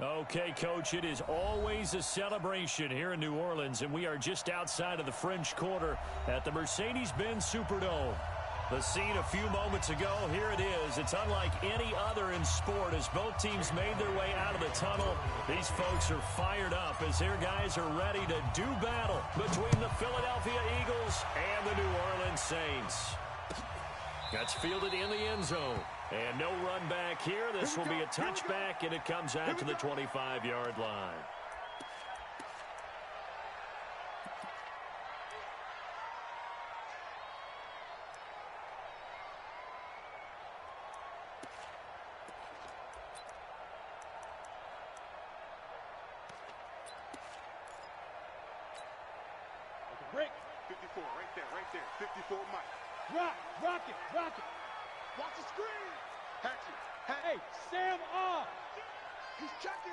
Okay, Coach, it is always a celebration here in New Orleans, and we are just outside of the French Quarter at the Mercedes-Benz Superdome. The scene a few moments ago, here it is. It's unlike any other in sport as both teams made their way out of the tunnel. These folks are fired up as their guys are ready to do battle between the Philadelphia Eagles and the New Orleans Saints. That's fielded in the end zone. And no run back here. This will be a touchback, and it comes out to the 25-yard line. Break. 54, right there. 54, Mike. Rock it. Watch the screen. Hey, Sam off. He's checking.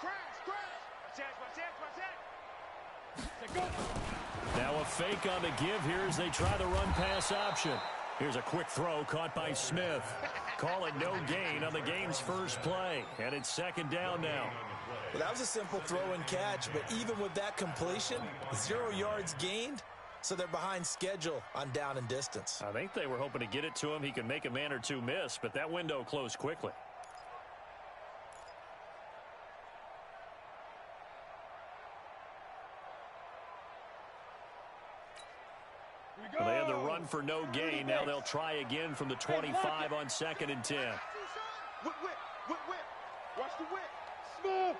Crash. Watch that. Now a fake on the give here as they try the run-pass option. Here's a quick throw caught by Smith. Call it no gain on the game's first play. And it's second down now. Well, that was a simple throw and catch, but even with that completion, 0 yards gained, so they're behind schedule on down and distance. I think they were hoping to get it to him. He could make a man or two miss, but that window closed quickly. Well, they had the run for no gain. Now they'll try again from the 25 on 2nd and 10. Whip. Watch the whip. Smith.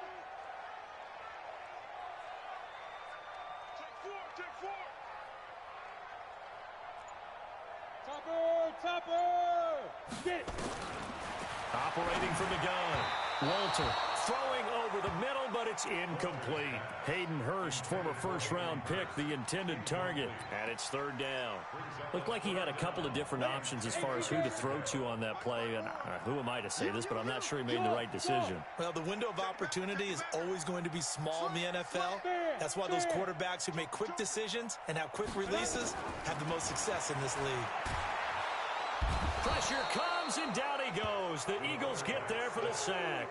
Take four. Topper. Get. Operating from the gun. Walter throwing over the middle, but it's incomplete. Hayden Hurst, former first-round pick, the intended target. And it's third down. Looked like he had a couple of different options as far as who to throw to on that play. And who am I to say this, but I'm not sure he made the right decision. Well, the window of opportunity is always going to be small in the NFL. That's why those quarterbacks who make quick decisions and have quick releases have the most success in this league. Pressure comes, and down he goes. The Eagles get there for the sack.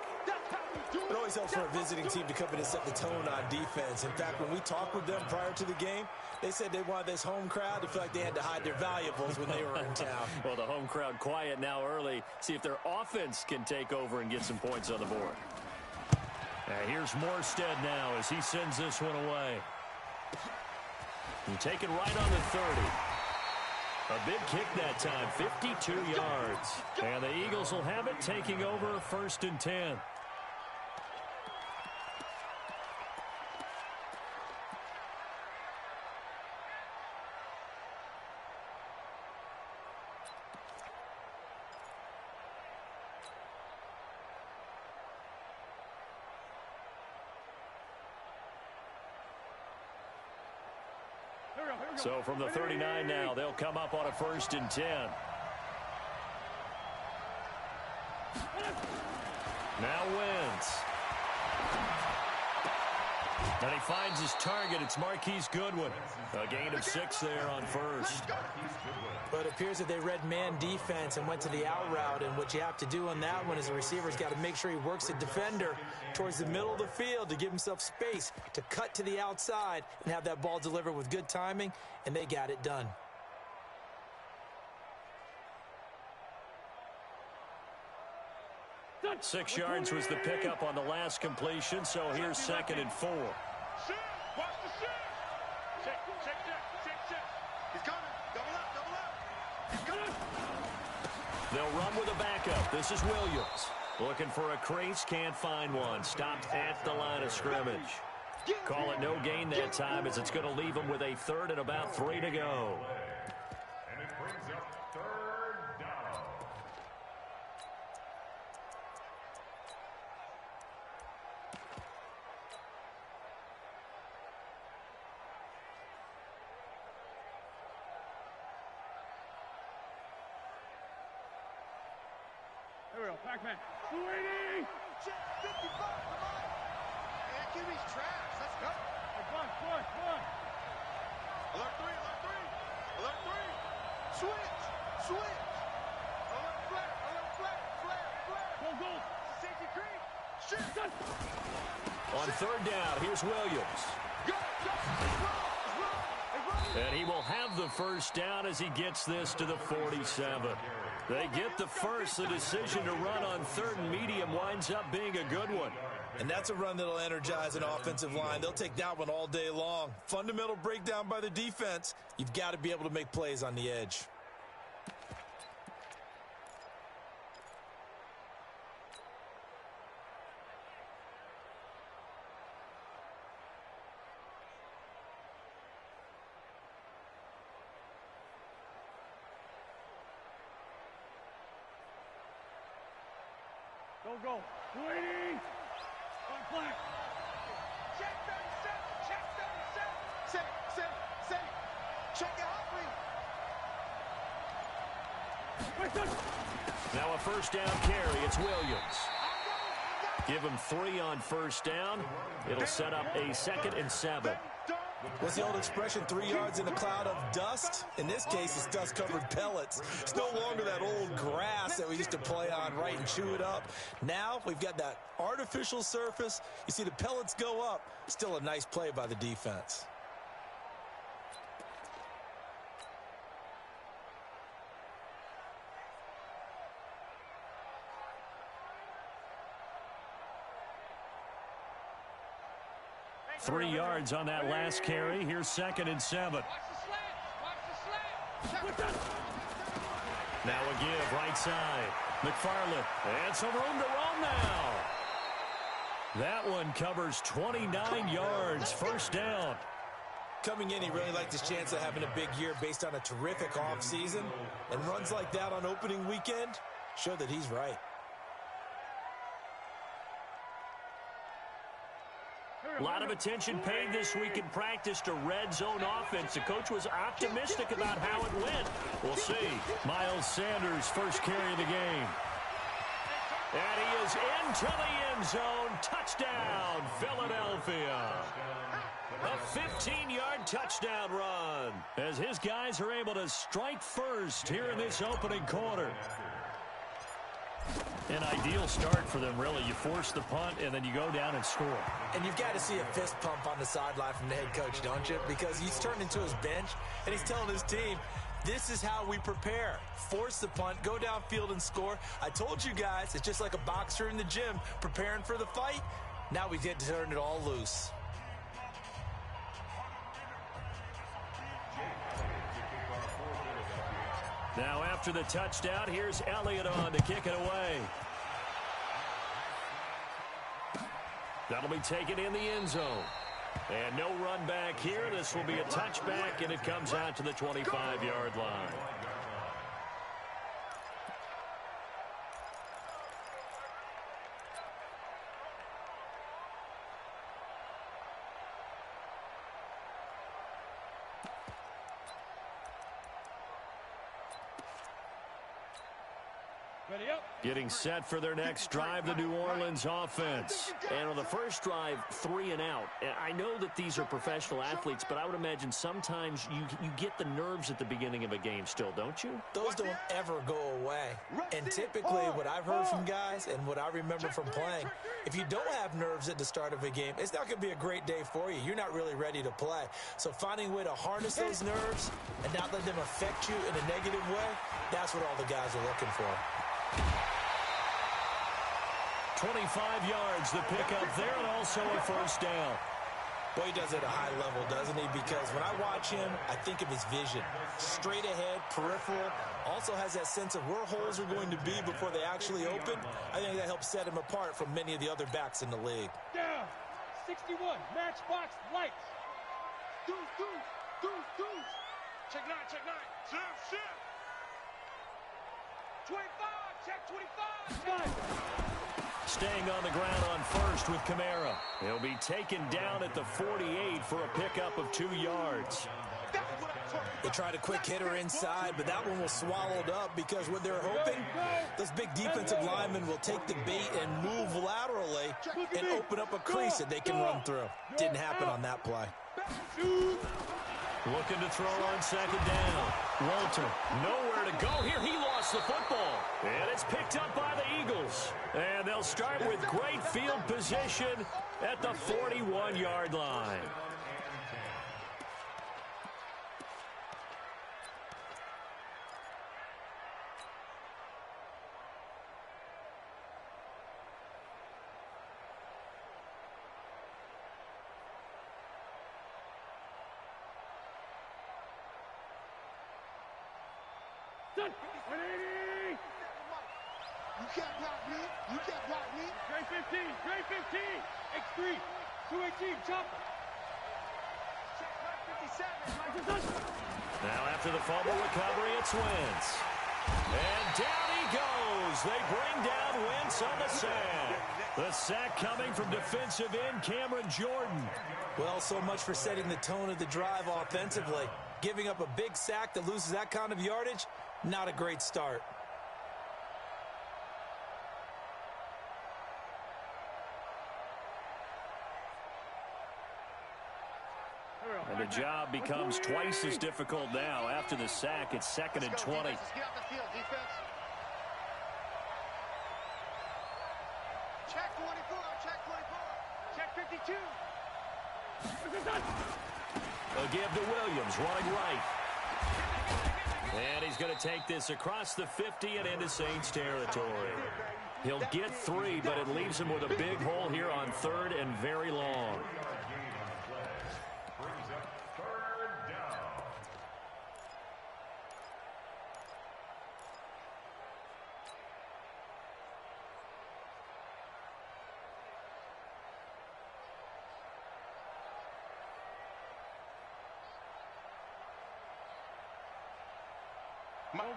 It always helps for a visiting team to come in and set the tone on defense. In fact, when we talked with them prior to the game, they said they wanted this home crowd to feel like they had to hide their valuables when they were in town. Well, the home crowd quiet now early. See if their offense can take over and get some points on the board. Here's Morstead now as he sends this one away. And taken right on the 30. A big kick that time, 52 yards. And the Eagles will have it, taking over 1st and 10. So from the 39 now, they'll come up on a 1st and 10. Now Wentz. And he finds his target. It's Marquise Goodwin. A gain of 6 there on 1st. But it appears that they read man defense and went to the out route. And what you have to do on that one is the receiver's got to make sure he works the defender towards the middle of the field to give himself space to cut to the outside and have that ball delivered with good timing, and they got it done. That 6 yards was the pickup on the last completion, so here's 2nd and 4. Watch the check. He's coming. Double up. He's coming. They'll run with a backup. This is Williams. Looking for a crease, can't find one. Stopped at the line of scrimmage. Call it no gain that time as it's going to leave them with a 3rd and about 3 to go. And it brings up 3rd down. Here we go, Pac-Man. Sweetie! 55, come on! Hey, give me trash, let's go! Hey, come on! Alert 3! Switch! Alert flat! Go! Safety green! On third down, here's Williams. And he will have the first down as he gets this to the 47. They get the first. The decision to run on third and medium winds up being a good one. And that's a run that'll energize an offensive line. They'll take that one all day long. Fundamental breakdown by the defense. You've got to be able to make plays on the edge. Don't go. Waiting. One flag. Check 37. Check 37. Set. Check it out, please. Now a first down carry. It's Williams. Give him 3 on first down. It'll set up a 2nd and 7. What's the old expression, 3 yards in a cloud of dust? In this case, it's dust-covered pellets. It's no longer that old grass that we used to play on, right, and chew it up. Now we've got that artificial surface. You see the pellets go up. Still a nice play by the defense. Three yards on that last carry. Here's 2nd and 7. Watch the slant. Now a give right side. McFarland. And some room to roam now. That one covers 29 yards. First down. Coming in, he really liked his chance of having a big year based on a terrific offseason. And runs like that on opening weekend show that he's right. A lot of attention paid this week in practice to red zone offense. The coach was optimistic about how it went. We'll see. Miles Sanders' first carry of the game. And he is into the end zone. Touchdown, Philadelphia. A 15-yard touchdown run as his guys are able to strike first here in this opening quarter. An ideal start for them, really. You force the punt, and then you go down and score. And you've got to see a fist pump on the sideline from the head coach, don't you? Because he's turned into his bench, and he's telling his team, this is how we prepare. Force the punt, go downfield and score. I told you guys, it's just like a boxer in the gym preparing for the fight. Now we get to turn it all loose. Now after the touchdown, here's Elliott on to kick it away. That'll be taken in the end zone. And no run back here. This will be a touchback, and it comes out to the 25-yard line. Getting set for their next drive, the New Orleans offense. And on the first drive, 3 and out. I know that these are professional athletes, but I would imagine sometimes you get the nerves at the beginning of a game still, don't you? Those don't ever go away. And typically what I've heard from guys and what I remember from playing, if you don't have nerves at the start of a game, it's not going to be a great day for you. You're not really ready to play. So finding a way to harness those nerves and not let them affect you in a negative way, that's what all the guys are looking for. 25 yards, the pickup there, and also a first down. Boy, he does it at a high level, doesn't he? Because when I watch him, I think of his vision. Straight ahead, peripheral, also has that sense of where holes are going to be before they actually open. I think that helps set him apart from many of the other backs in the league. Down. 61. Matchbox lights. Deuce. Check 9. Shift. 25. Check 25. Staying on the ground on first with Kamara. He'll be taken down at the 48 for a pickup of 2 yards. They tried a quick hitter inside, but that one was swallowed up because what they're hoping, those big defensive linemen will take the bait and move laterally and open up a crease that they can run through. Didn't happen on that play. Looking to throw on second down. Walter, nowhere to go here. He lost the football. And it's picked up by the Eagles. And they'll start with great field position at the 41-yard line. You can't block me. You can't block me. Grade 15. Grade 15. X3. 218. Chopper. Check 57. Now after the fumble recovery, it's Wentz. And down he goes. They bring down Wentz on the sack. The sack coming from defensive end Cameron Jordan. Well, so much for setting the tone of the drive offensively. Giving up a big sack that loses that kind of yardage, not a great start. And the job becomes twice as difficult now. After the sack, it's 2nd and 20. Let's get off the field, defense. Check 24. Check 24. Check 52. A give to Williams, running right. And he's going to take this across the 50 and into Saints territory. He'll get 3, but it leaves him with a big hole here on 3rd and very long.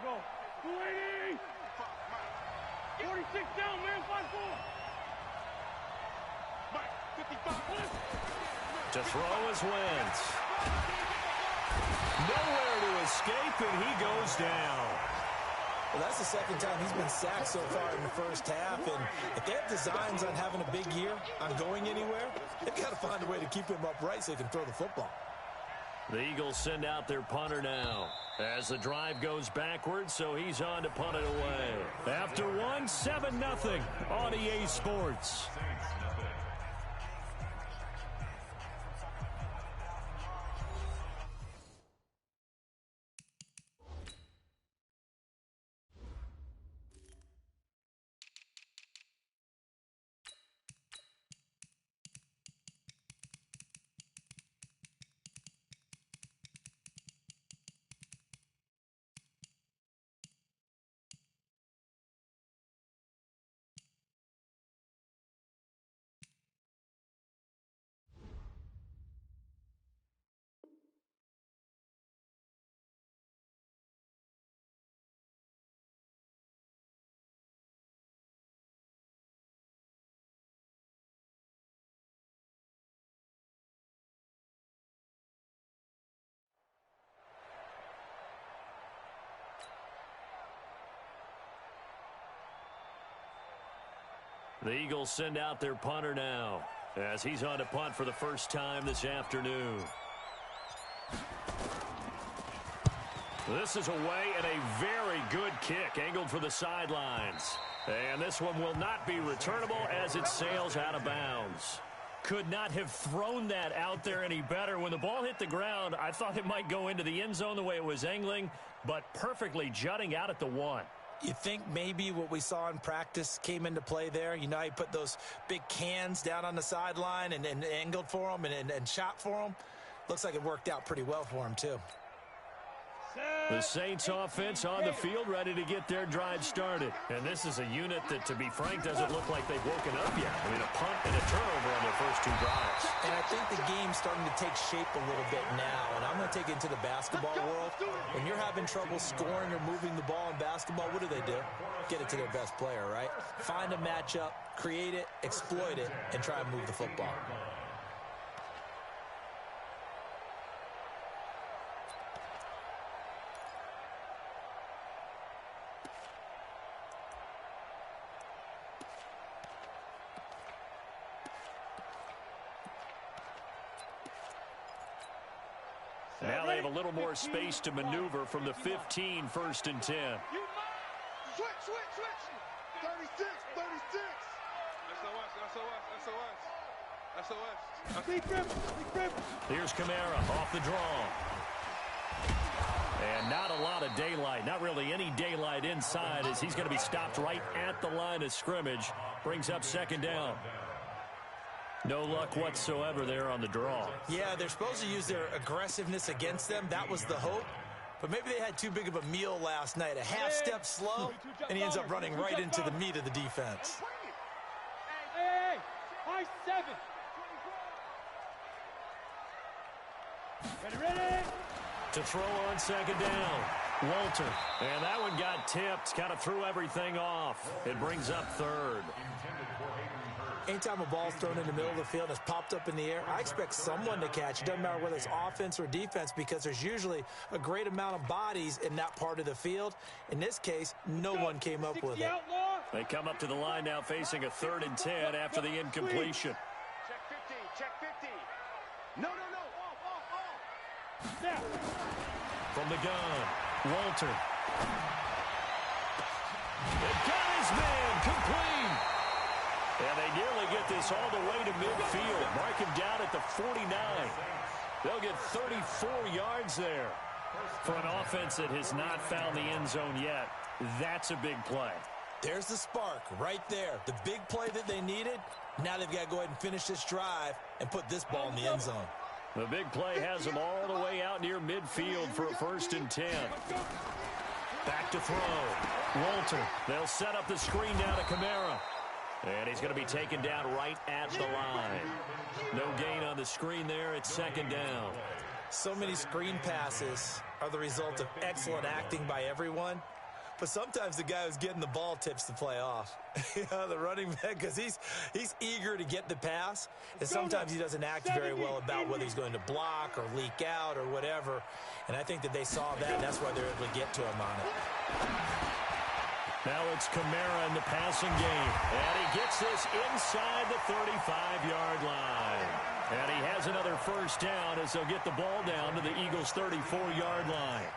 Go. 280. 46 down, man. 5-4. 55. To throw is Wentz. Nowhere to escape, and he goes down. Well, that's the second time he's been sacked so far in the first half, and if they have designs on having a big year, on going anywhere, they've got to find a way to keep him upright so he can throw the football. The Eagles send out their punter now as the drive goes backwards, so he's on to punt it away. After 7-0 on EA Sports. The Eagles send out their punter now as he's on to punt for the first time this afternoon. This is away and a very good kick angled for the sidelines. And this one will not be returnable as it sails out of bounds. Could not have thrown that out there any better. When the ball hit the ground, I thought it might go into the end zone the way it was angling, but perfectly jutting out at the 1. You think maybe what we saw in practice came into play there? You know, he put those big cans down on the sideline and angled for him and shot for him. Looks like it worked out pretty well for him, too. The Saints offense on the field ready to get their drive started. And this is a unit that, to be frank, doesn't look like they've woken up yet. I mean, a punt and a turnover on their first 2 drives. And I think the game's starting to take shape a little bit now. And I'm going to take it into the basketball world. When you're having trouble scoring or moving the ball in basketball, what do? Get it to their best player, right? Find a matchup, create it, exploit it, and try and move the football. Now they have a little more space to maneuver from the 15, 1st and 10. Switch. 36. SOS. Big grip. Here's Kamara off the draw. And not a lot of daylight, not really any daylight inside, as he's going to be stopped right at the line of scrimmage. Brings up 2nd down. No luck whatsoever there on the draw. Yeah, they're supposed to use their aggressiveness against them. That was the hope. But maybe they had too big of a meal last night. A half step slow, and he ends up running right into the meat of the defense. Hey, high 7. Ready. To throw on 2nd down, Walter. And that one got tipped, kind of threw everything off. It brings up 3rd. Anytime a ball's thrown in the middle of the field and it's popped up in the air, I expect someone to catch. It doesn't matter whether it's offense or defense, because there's usually a great amount of bodies in that part of the field. In this case, no one came up with it. They come up to the line now facing a 3rd and 10 after the incompletion. Check 50. No. Now. From the gun, Walter. They got his man complete. And they nearly get this all the way to midfield. Mark him down at the 49. They'll get 34 yards there. For an offense that has not found the end zone yet, that's a big play. There's the spark right there. The big play that they needed. Now they've got to go ahead and finish this drive and put this ball in the end zone. The big play has them all the way out near midfield for a 1st and 10. Back to throw. Walter. They'll set up the screen now to Kamara. And he's going to be taken down right at the line. No gain on the screen there. It's 2nd down. So many screen passes are the result of excellent acting by everyone. But sometimes the guy who's getting the ball tips the play off. The running back, because he's eager to get the pass. And sometimes he doesn't act very well about whether he's going to block or leak out or whatever. And I think that they saw that, and that's why they're able to get to him on it. Now it's Kamara in the passing game. And he gets this inside the 35-yard line. And he has another 1st down as they'll get the ball down to the Eagles' 34-yard line.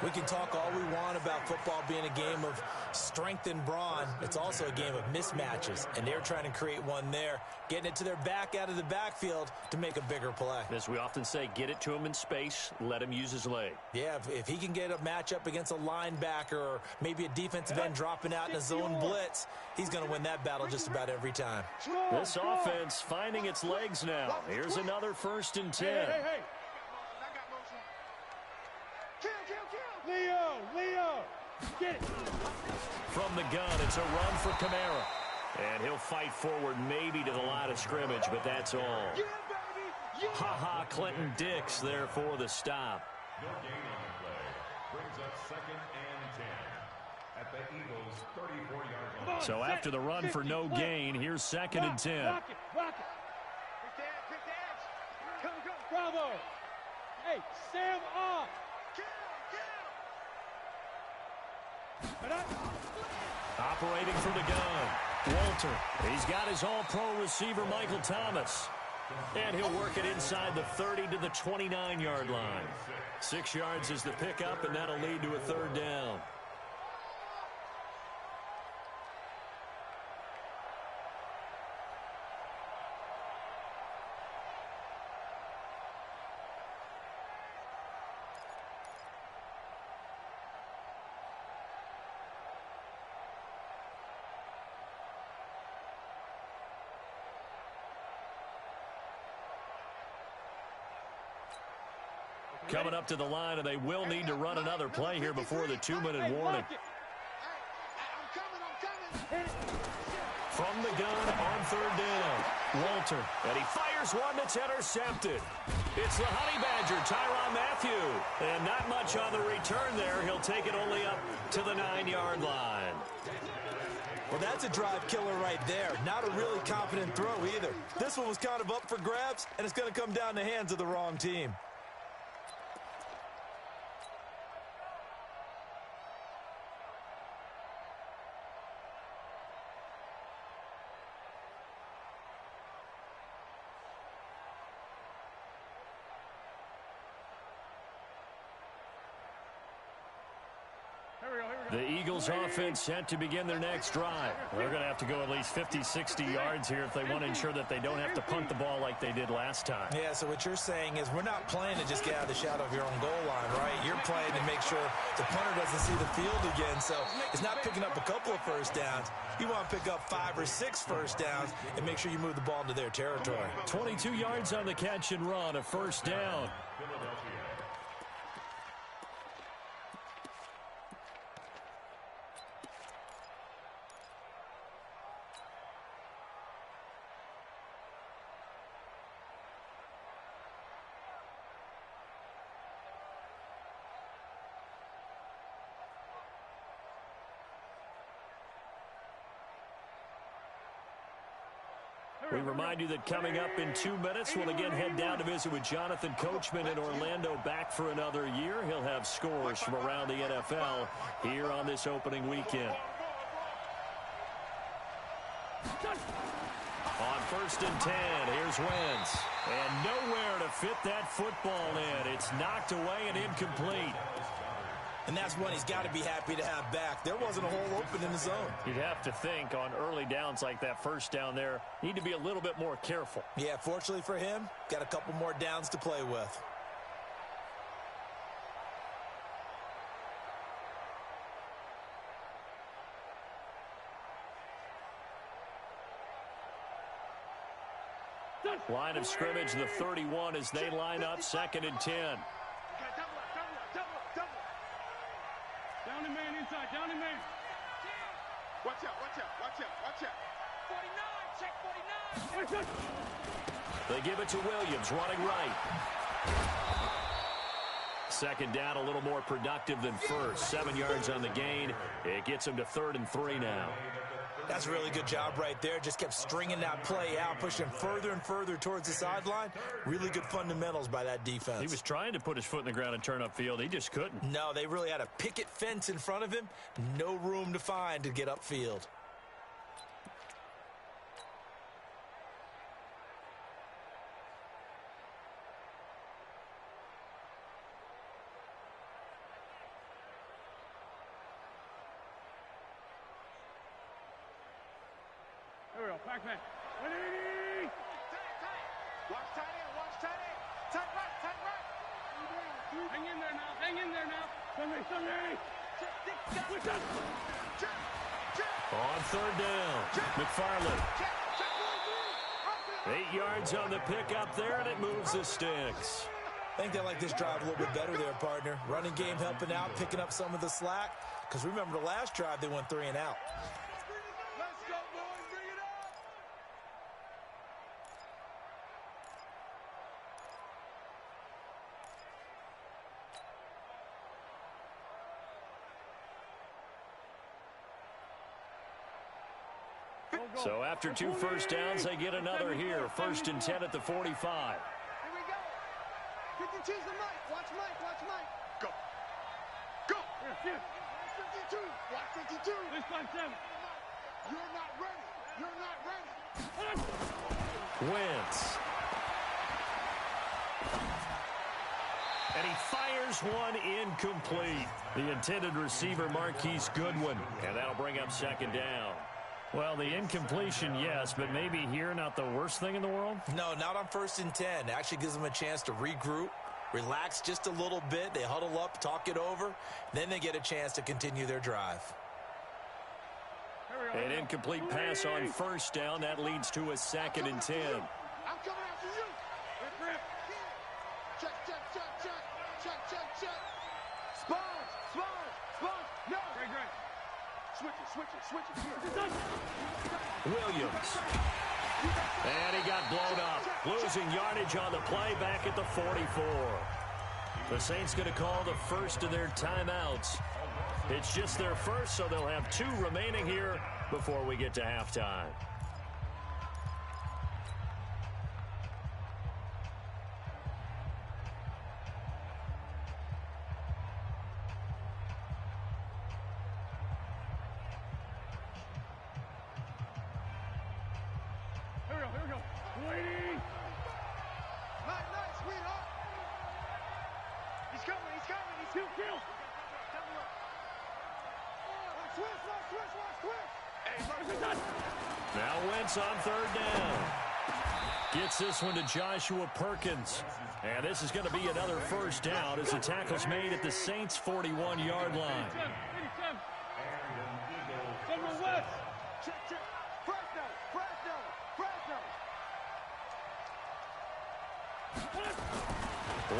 We can talk all we want about football being a game of strength and brawn. It's also a game of mismatches, and they're trying to create one there, getting it to their back out of the backfield to make a bigger play. As we often say, get it to him in space, let him use his leg. Yeah, if he can get a matchup against a linebacker or maybe a defensive end dropping out in a zone blitz, he's going to win that battle just about every time. This offense finding its legs now. Here's another 1st and 10. Hey. Leo, get it. From the gun, it's a run for Kamara. And he'll fight forward maybe to the line of scrimmage, but that's all. Ha-ha, Clinton Dix there for the stop. No gain on the play. Brings up 2nd and 10 at the Eagles' 34-yard line. So after the run for no gain, here's 2nd and 10. Rock it. Quick edge. Come. Bravo. Hey, Sam off. Operating from the gun, Walter. He's got his all-pro receiver, Michael Thomas. And he'll work it inside the 30 to the 29-yard line. 6 yards is the pickup, and that'll lead to a 3rd down. Coming up to the line, and they will need to run another play here before the 2-minute warning. From the gun on 3rd down, Walter. And he fires one that's intercepted. It's the Honey Badger, Tyrann Mathieu. And not much on the return there. He'll take it only up to the 9-yard line. Well, that's a drive killer right there. Not a really confident throw either. This one was kind of up for grabs, and it's going to come down the hands of the wrong team. The Eagles offense set to begin their next drive. They're going to have to go at least 50, 60 yards here if they want to ensure that they don't have to punt the ball like they did last time. Yeah, so what you're saying is we're not playing to just get out of the shadow of your own goal line, right? You're playing to make sure the punter doesn't see the field again. So it's not picking up a couple of first downs. You want to pick up 5 or 6 first downs and make sure you move the ball into their territory. 22 yards on the catch and run, a first down. We remind you that coming up in 2 minutes, we'll again head down to visit with Jonathan Coachman in Orlando, back for another year. He'll have scores from around the NFL here on this opening weekend. On 1st and 10, here's Wentz. And nowhere to fit that football in. It's knocked away and incomplete. And that's one he's got to be happy to have back. There wasn't a hole open in the zone. You'd have to think on early downs like that first down there, need to be a little bit more careful. Yeah, fortunately for him, got a couple more downs to play with. Line of scrimmage, the 31 as they line up 2nd and 10. Down the man inside, down the man. Watch out, watch out, watch out, watch out. 49, check 49. They give it to Williams, running right. 2nd down, a little more productive than first. 7 yards on the gain. It gets them to 3rd and 3 now. That's a really good job right there. Just kept stringing that play out, pushing further and further towards the sideline. Really good fundamentals by that defense. He was trying to put his foot in the ground and turn upfield. He just couldn't. No, they really had a picket fence in front of him. No room to find to get upfield. Here we go, back man. 180! Watch tight end, watch tight end. Tight right, tight right. Hang in there now, hang in there now. Somebody. What's up? On 3rd down, McFarland. 8 yards on the pickup there, and it moves the sticks. I think they like this drive a little bit better there, partner. Running game helping out, picking up some of the slack. Because remember the last drive, they went 3 and out. Let's go, boys, bring it up. So after 2 first downs, they get another here. 1st and 10 at the 45. Here we go. 52's the Mike. Watch Mike, watch Mike. Go. Go. Here. 52. Watch 52. This 5-7. You're not ready. You're not ready. Wentz. And he fires one incomplete. The intended receiver, Marquise Goodwin. And that'll bring up 2nd down. Well, the incompletion, yes, but maybe here not the worst thing in the world? No, not on 1st and 10. It actually gives them a chance to regroup, relax just a little bit. They huddle up, talk it over. Then they get a chance to continue their drive. An incomplete pass on 1st down. That leads to a 2nd and 10. I'm coming after you. Rip. Check. Sponge. No. Great. Switch it. Williams. And he got blown up. Losing yardage on the play back at the 44. The Saints going to call the first of their timeouts. It's just their first, so they'll have 2 remaining here before we get to halftime. Here we go. Waiting. Nice, sweetheart. He's coming. He's kill. Now Wentz on third down. Gets this one to Joshua Perkins. And this is going to be another first down as the tackle's made at the Saints' 41-yard line.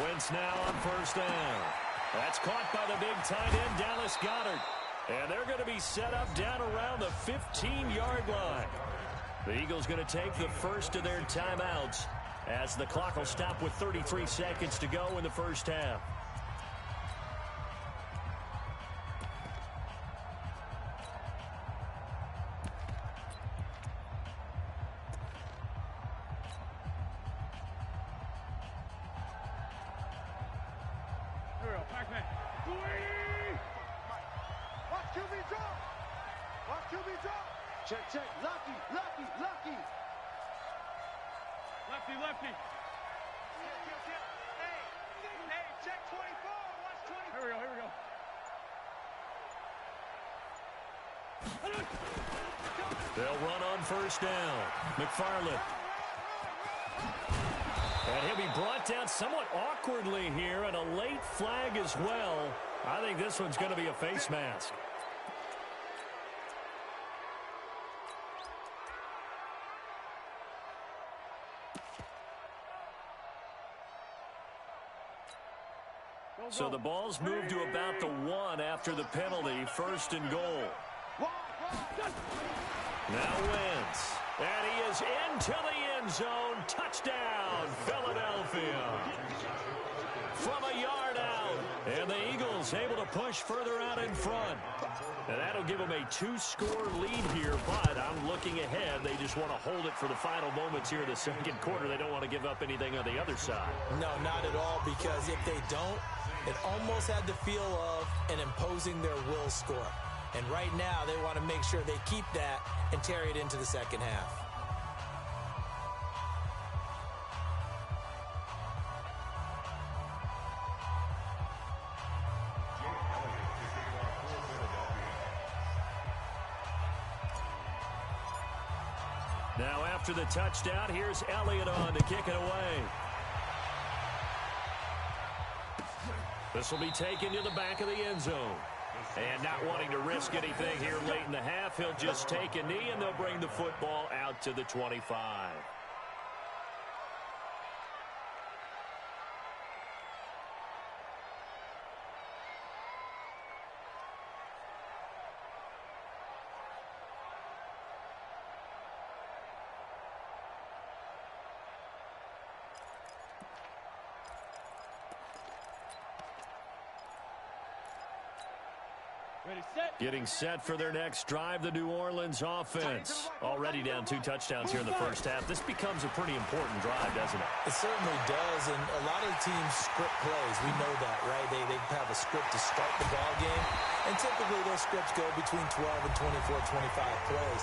Wentz now on first down. That's caught by the big tight end, Dallas Goedert. And they're going to be set up down around the 15-yard line. The Eagles going to take the first of their timeouts as the clock will stop with 33 seconds to go in the first half. Check. Lucky. Lefty. Hey, check 24. Watch 24. Here we go. They'll run on first down. McFarland. And he'll be brought down somewhat awkwardly here, and a late flag as well. I think this one's going to be a face mask. So the ball's moved to about the 1 after the penalty, first and goal. Now Wentz. And he is into the end zone. Touchdown, Philadelphia. From a yard out. And the Eagles able to push further out in front. And that'll give them a 2-score lead here, but I'm looking ahead. They just want to hold it for the final moments here in the second quarter. They don't want to give up anything on the other side. No, not at all, because if they don't, it almost had the feel of an imposing their will score. And right now, they want to make sure they keep that and carry it into the second half. Now after the touchdown, here's Elliott on to kick it away. This will be taken to the back of the end zone. And not wanting to risk anything here late in the half, he'll just take a knee, and they'll bring the football out to the 25. Getting set for their next drive, the New Orleans offense. Already down 2 touchdowns here in the first half. This becomes a pretty important drive, doesn't it? It certainly does, and a lot of the teams script plays. We know that, right? They have a script to start the ball game, and typically those scripts go between 12 and 24, 25 plays.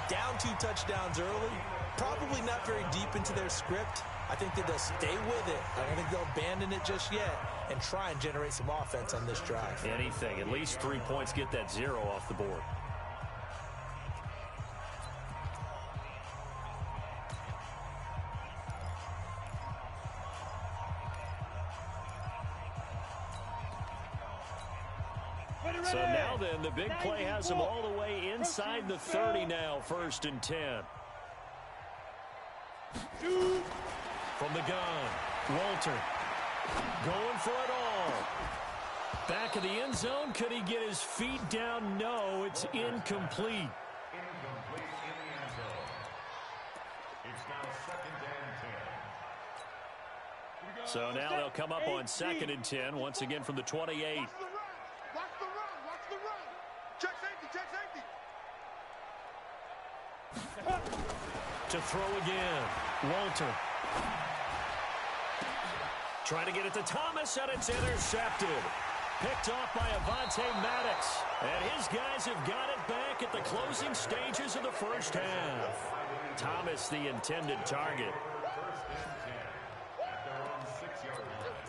Down 2 touchdowns early, probably not very deep into their script. I think that they'll stay with it. I don't think they'll abandon it just yet and try and generate some offense on this drive. Anything. At least 3 points, get that 0 off the board. So now then, the big play has them all the way inside the 30 now, 1st and 10. From the gun, Walter going for it all. Back of the end zone. Could he get his feet down? No, it's incomplete. Incomplete in the end zone. It's now 2nd and 10. So now they'll come up on 2nd and 10, once again from the 28. Watch the run. Check safety. To throw again, Walter. Trying to get it to Thomas, and it's intercepted. Picked off by Avonte Maddox. And his guys have got it back at the closing stages of the first half. Thomas, the intended target. 1st and 10 at their own 6-yard line.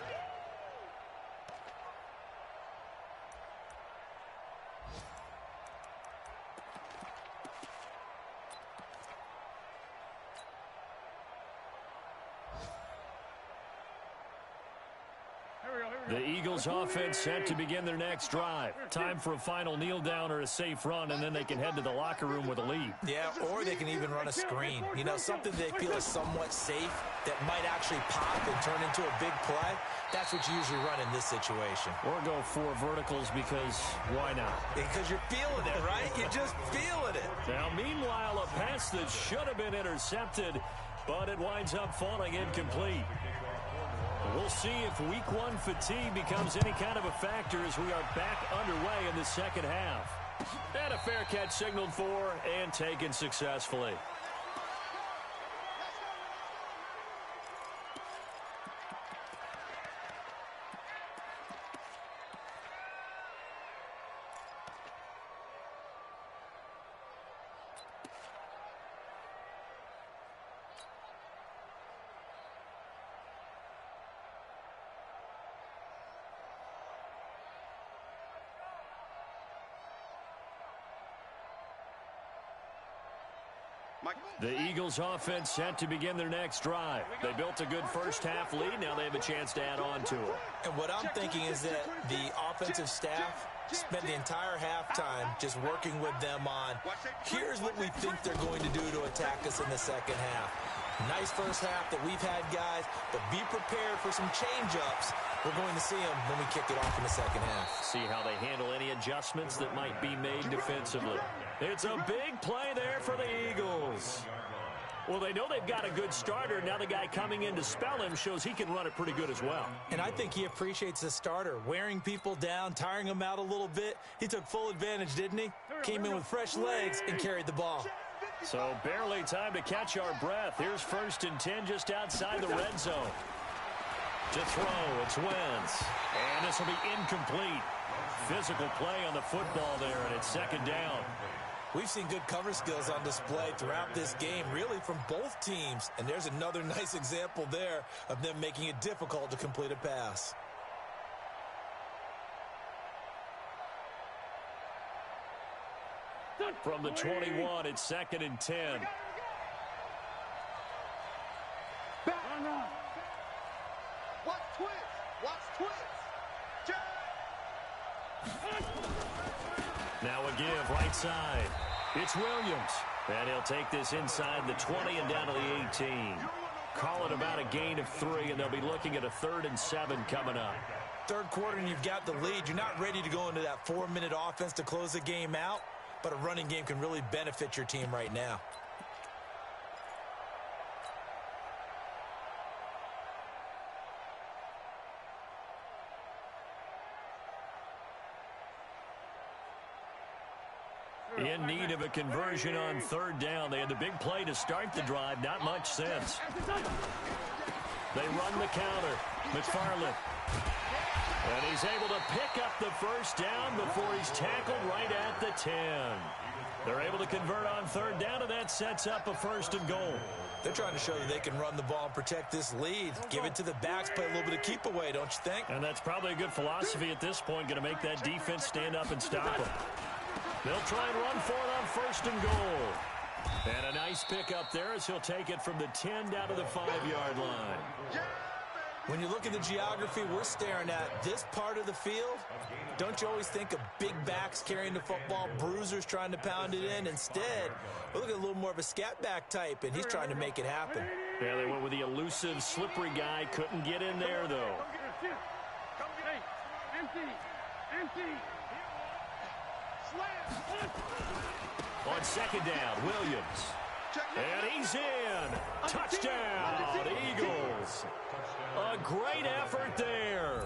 The Eagles offense set to begin their next drive. Time for a final kneel down or a safe run, and then they can head to the locker room with a lead. Yeah, or they can even run a screen. You know, something they feel is somewhat safe that might actually pop and turn into a big play. That's what you usually run in this situation. Or go 4 verticals because why not? Because you're feeling it, right? You're just feeling it. Now, meanwhile, a pass that should have been intercepted, but it winds up falling incomplete. We'll see if week 1 fatigue becomes any kind of a factor as we are back underway in the second half. And a fair catch signaled for and taken successfully. The Eagles offense set to begin their next drive. They built a good first half lead. Now they have a chance to add on to it. And what I'm thinking is that the offensive staff spent the entire halftime just working with them on, here's what we think they're going to do to attack us in the second half. Nice first half that we've had, guys, but be prepared for some change-ups. We're going to see them when we kick it off in the second half. See how they handle any adjustments that might be made defensively. It's a big play there for the Eagles. Well, they know they've got a good starter. Now the guy coming in to spell him shows he can run it pretty good as well. And I think he appreciates the starter, wearing people down, tiring them out a little bit. He took full advantage, didn't he? Came in with fresh legs and carried the ball. So barely time to catch our breath. Here's 1st and 10 just outside the red zone. To throw, it's Wentz. And this will be incomplete. Physical play on the football there, and it's 2nd down. We've seen good cover skills on display throughout this game, really from both teams. And there's another nice example there of them making it difficult to complete a pass. From the 21, it's 2nd and 10. Watch twist. Watch twist. Now a give right side. It's Williams. And he'll take this inside the 20 and down to the 18. Call it about a gain of 3, and they'll be looking at a 3rd and 7 coming up. Third quarter and you've got the lead. You're not ready to go into that 4-minute offense to close the game out, but a running game can really benefit your team right now. In need of a conversion on 3rd down. They had the big play to start the drive. Not much sense. They run the counter. McFarland. And he's able to pick up the 1st down before he's tackled right at the 10. They're able to convert on 3rd down, and that sets up a 1st and goal. They're trying to show that they can run the ball and protect this lead. Give it to the backs, play a little bit of keep away, don't you think? And that's probably a good philosophy at this point, going to make that defense stand up and stop them. They'll try and run for it on 1st and goal. And a nice pickup there as he'll take it from the 10 down to the 5-yard line. When you look at the geography we're staring at, this part of the field, don't you always think of big backs carrying the football, bruisers trying to pound it in? Instead, we look at a little more of a scat back type, and he's trying to make it happen. Yeah, they went with the elusive, slippery guy. Couldn't get in there, though. Empty. On 2nd down, Williams. And he's in. Touchdown, Eagles. A great effort there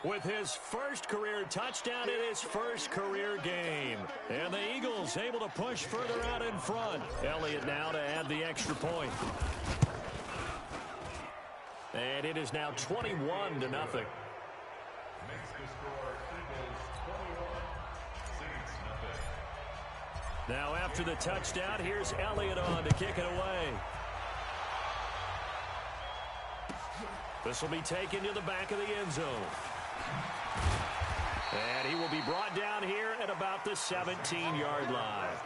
with his 1st career touchdown in his 1st career game. And the Eagles able to push further out in front. Elliott now to add the extra point. And it is now 21-0. Now after the touchdown, here's Elliott on to kick it away. This will be taken to the back of the end zone. And he will be brought down here at about the 17-yard line.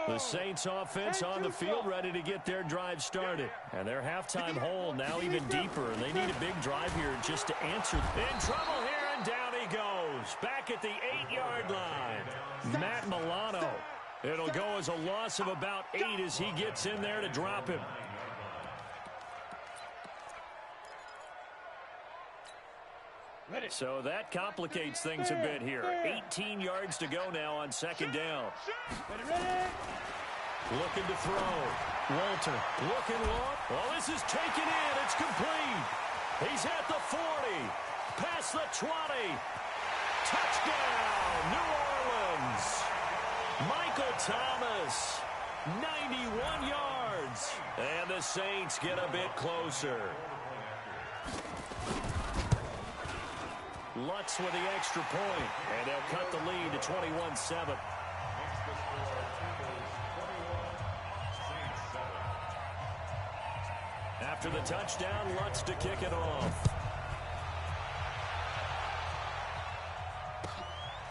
The Saints offense on the field ready to get their drive started. And their halftime hole now even deeper. And they need a big drive here just to answer. In trouble here, and down he goes. Back at the 8-yard line. Matt Milano. It'll go as a loss of about 8 as he gets in there to drop him. So that complicates things a bit here. 18 yards to go now on second down. Looking to throw. Walter looking long. Well, this is taken in. It's complete. He's at the 40. Past the 20. Touchdown, New Orleans. Michael Thomas, 91 yards. And the Saints get a bit closer. Lutz with the extra point, and they'll cut the lead to 21-7. After the touchdown, Lutz to kick it off.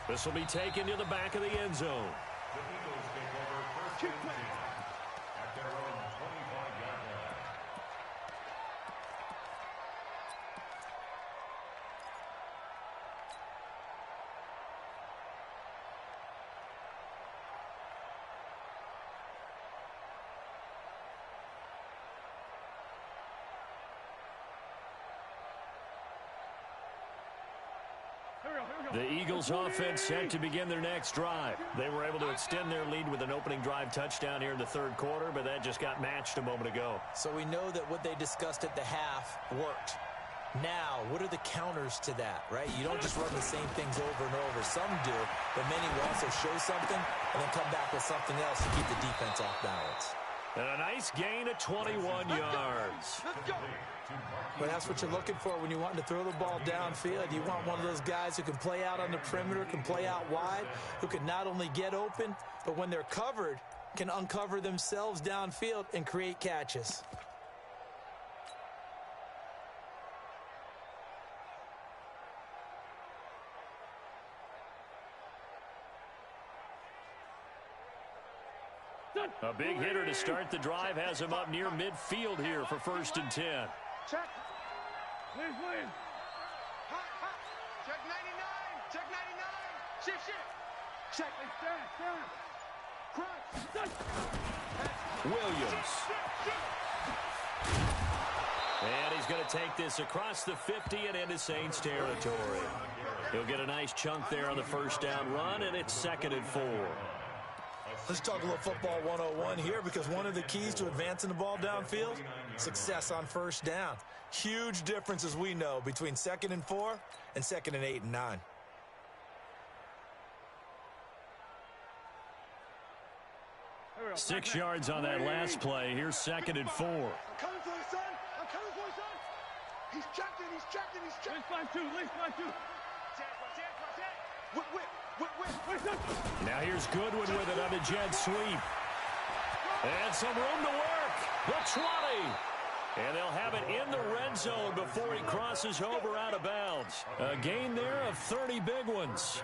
This will be taken to the back of the end zone. The Eagles take over first and 10 at their own 25-yard line. The Eagles offense set to begin their next drive. They were able to extend their lead with an opening drive touchdown here in the third quarter, but that just got matched a moment ago. So we know that what they discussed at the half worked. Now, what are the counters to that, right? You don't just run the same things over and over. Some do, but many will also show something and then come back with something else to keep the defense off balance. And a nice gain of 21 yards. But that's what you're looking for when you want to throw the ball downfield. You want one of those guys who can play out on the perimeter, can play out wide, who can not only get open, but when they're covered, can uncover themselves downfield and create catches. A big hitter to start the drive has him up near midfield here for first and 10. Check. Please. Hot. Check 99. Check 99. Shift. Check. Stand. Crunch. Williams. And he's going to take this across the 50 and into Saints territory. He'll get a nice chunk there on the first down run, and it's 2nd and 4. Let's talk a little football 101 here, because one of the keys to advancing the ball downfield, success on first down. Huge difference, as we know, between 2nd and 4 and 2nd and 8 and 9. Six yards on that last play. Here's 2nd and 4. I'm coming for you, son. He's checking. Least by two. Whip. Now here's Goodwin with it on the jet sweep. And some room to work. The 20. And they'll have it in the red zone before he crosses over out of bounds. A gain there of 30 big ones.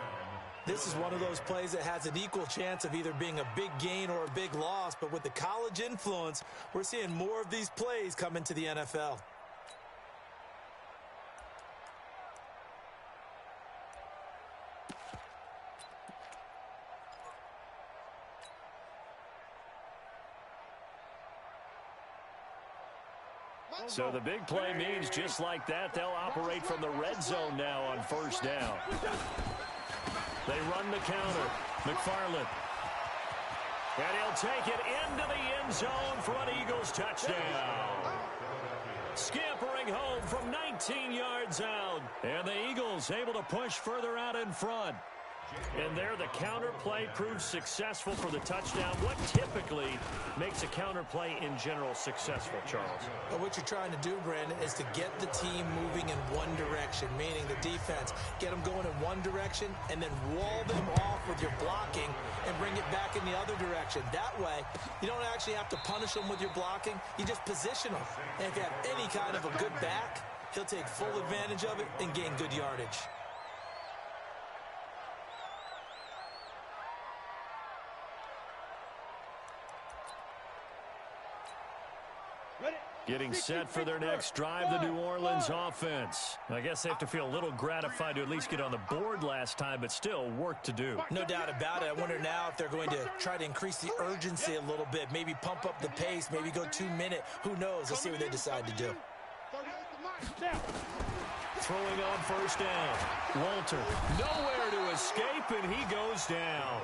This is one of those plays that has an equal chance of either being a big gain or a big loss, but with the college influence, we're seeing more of these plays come into the NFL. So the big play means just like that, they'll operate from the red zone now on first down. They run the counter. McFarland. And he'll take it into the end zone for an Eagles touchdown. Scampering home from 19 yards out. And the Eagles able to push further out in front. And there the counter play proves successful for the touchdown. What typically makes a counter play in general successful, Charles? But what you're trying to do, Brandon, is to get the team moving in one direction, meaning the defense. Get them going in one direction and then wall them off with your blocking and bring it back in the other direction. That way, you don't actually have to punish them with your blocking. You just position them. And if you have any kind of a good back, he'll take full advantage of it and gain good yardage. Getting set for their next drive, the New Orleans offense. I guess they have to feel a little gratified to at least get on the board last time, but still work to do. No doubt about it. I wonder now if they're going to try to increase the urgency a little bit, maybe pump up the pace, maybe go 2 minute. Who knows? Let's see what they decide to do. Throwing on first down. Walter, nowhere to escape, and he goes down.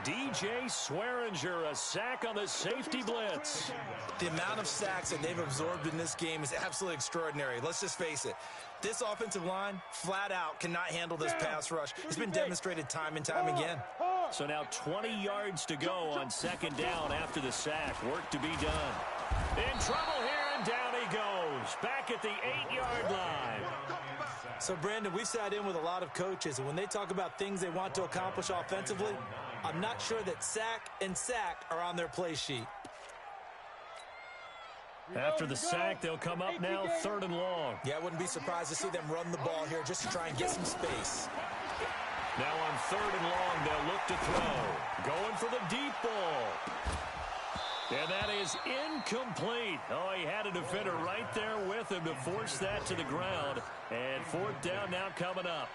DJ Swearinger, a sack on the safety blitz. The amount of sacks that they've absorbed in this game is absolutely extraordinary. Let's just face it. This offensive line, flat out, cannot handle this pass rush. It's been demonstrated time and time again. So now 20 yards to go on second down after the sack. Work to be done. In trouble here, and down he goes. Back at the 8-yard line. So, Brandon, we've sat in with a lot of coaches, and when they talk about things they want to accomplish offensively, I'm not sure that sack and sack are on their play sheet. After the sack, they'll come up now 3rd and long. Yeah, I wouldn't be surprised to see them run the ball here just to try and get some space. Now on 3rd and long, they'll look to throw. Going for the deep ball. And that is incomplete. Oh, he had a defender right there with him to force that to the ground. And 4th down now coming up.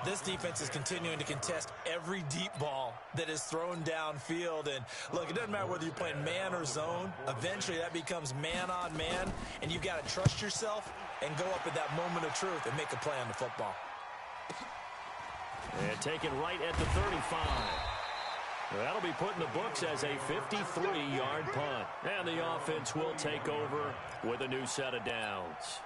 This defense is continuing to contest every deep ball that is thrown downfield. And, look, it doesn't matter whether you're playing man or zone. Eventually, that becomes man-on-man, and you've got to trust yourself and go up at that moment of truth and make a play on the football. And taken right at the 35. That'll be put in the books as a 53-yard punt. And the offense will take over with a new set of downs.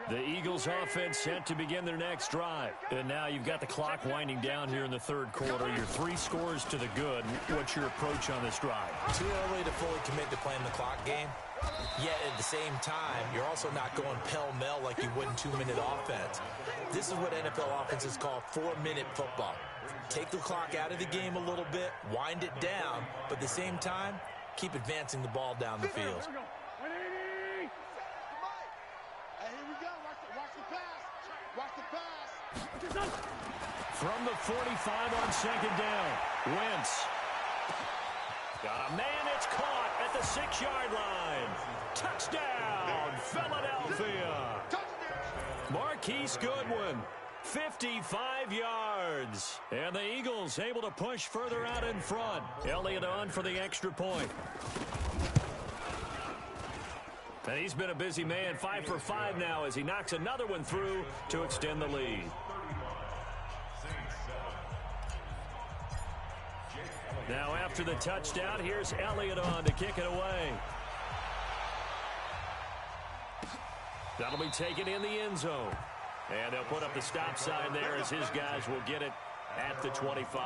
The Eagles offense set to begin their next drive. And now you've got the clock winding down here in the 3rd quarter. Your 3 scores to the good. What's your approach on this drive? Too early to fully commit to playing the clock game. Yet at the same time, you're also not going pell-mell like you would in 2-minute offense. This is what NFL offenses call 4-minute football. Take the clock out of the game a little bit, wind it down, but at the same time, keep advancing the ball down the field. From the 45 on second down, Wentz. Got a man, it's caught at the 6-yard line. Touchdown, Philadelphia. Marquise Goodwin, 55 yards. And the Eagles able to push further out in front. Elliott on for the extra point. And he's been a busy man, 5 for 5 now as he knocks another one through to extend the lead. Now after the touchdown, here's Elliott on to kick it away. That'll be taken in the end zone. And they'll put up the stop sign there as his guys will get it at the 25.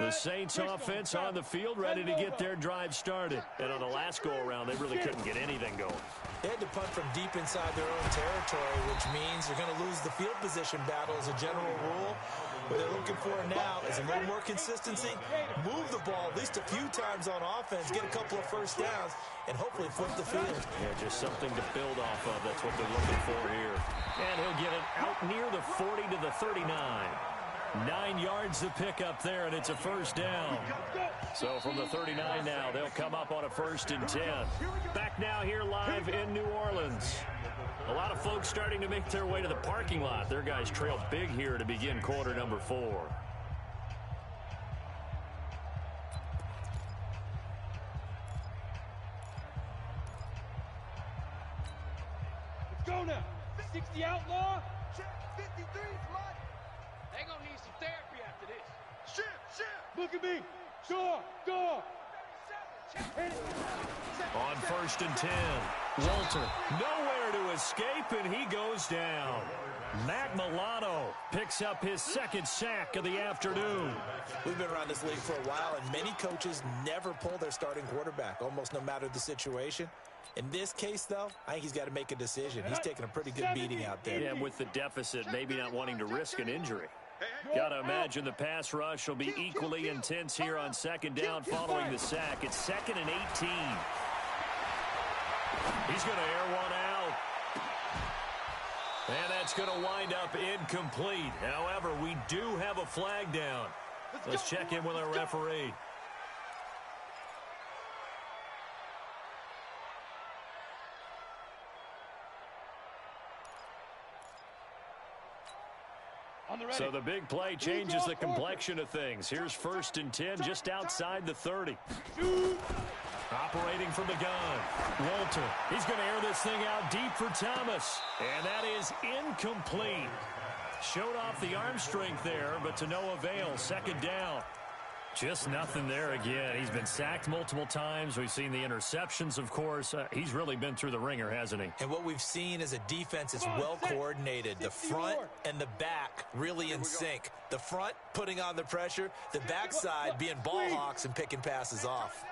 The Saints offense on the field ready to get their drive started. And on the last go-around, they really couldn't get anything going. They had to punt from deep inside their own territory, which means they're going to lose the field position battle as a general rule. What they're looking for now is a little more consistency, move the ball at least a few times on offense, get a couple of first downs, and hopefully flip the field. Yeah, just something to build off of. That's what they're looking for here. And he'll get it out near the 40 to the 39. 9 yards to pick up there, and it's a first down. So from the 39 now, they'll come up on a 1st and 10. Back now here live in New Orleans. A lot of folks starting to make their way to the parking lot. Their guys trail big here to begin quarter number 4. Let's go now. 60 outlaw. 53 flood. They gonna need some therapy after this. Shit. Look at me. Go. On 1st and 10. Walter, nowhere to escape, and he goes down. Matt Milano picks up his second sack of the afternoon. We've been around this league for a while, and many coaches never pull their starting quarterback, almost no matter the situation. In this case, though, I think he's got to make a decision. He's taking a pretty good beating out there. Yeah, and with the deficit, maybe not wanting to risk an injury. Got to imagine the pass rush will be equally intense here on second down following the sack. It's 2nd and 18. He's going to air one out. And that's going to wind up incomplete. However, we do have a flag down. Let's check in with our referee. So the big play changes the complexion of things. Here's 1st and 10 just outside the 30. Operating from the gun. Walter, he's going to air this thing out deep for Thomas. And that is incomplete. Showed off the arm strength there, but to no avail. 2nd down. Just nothing there again. He's been sacked multiple times. We've seen the interceptions, of course. He's really been through the ringer, hasn't he? And what we've seen is a defense that's well coordinated. The front and the back really in sync. The front putting on the pressure. The backside being ball hawks and picking passes off.